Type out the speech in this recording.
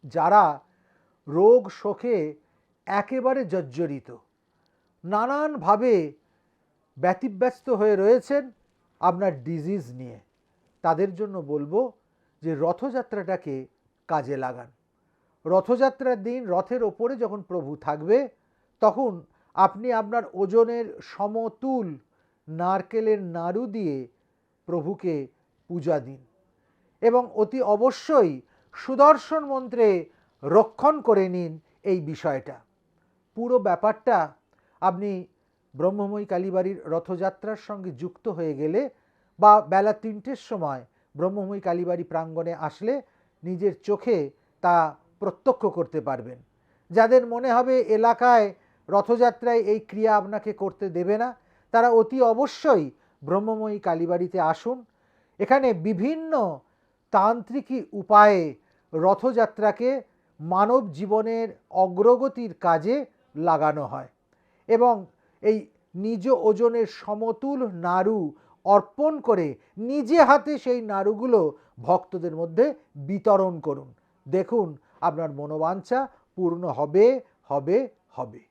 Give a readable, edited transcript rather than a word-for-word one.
যারা রোগ শোকে একেবারে জর্জরিত, নানানভাবে ব্যতিব্যস্ত হয়ে রয়েছেন আপনার ডিজিজ নিয়ে, তাদের জন্য বলবো যে রথযাত্রাটাকে কাজে লাগান। রথযাত্রার দিন রথের ওপরে যখন প্রভু থাকবে, তখন আপনি আপনার ওজনের সমতুল নারকেলের নাড়ু দিয়ে প্রভুকে পূজা দিন এবং অতি অবশ্যই সুদর্শন মন্ত্রে রক্ষণ করে নিন এই বিষয়টা। পুরো ব্যাপারটা আপনি ব্রহ্মময়ী কালীবাড়ির রথযাত্রার সঙ্গে যুক্ত হয়ে গেলে বা বেলা ৩টের সময় ব্রহ্মময়ী কালীবাড়ি প্রাঙ্গণে আসলে নিজের চোখে তা প্রত্যক্ষ করতে পারবেন। যাদের মনে হবে এলাকায় রথযাত্রায় এই ক্রিয়া আপনাকে করতে দেবে না, তারা অতি অবশ্যই ব্রহ্মময়ী কালীবাড়িতে আসুন। এখানে বিভিন্ন তান্ত্রিকী উপায়ে রথযাত্রাকে মানব জীবনের অগ্রগতির কাজে লাগানো হয় এবং এই নিজ ওজনের সমতুল নাড়ু অর্পণ করে নিজে হাতে সেই নাড়ুগুলো ভক্তদের মধ্যে বিতরণ করুন। দেখুন আপনার মনোবাঞ্ছা পূর্ণ হবে হবে হবে।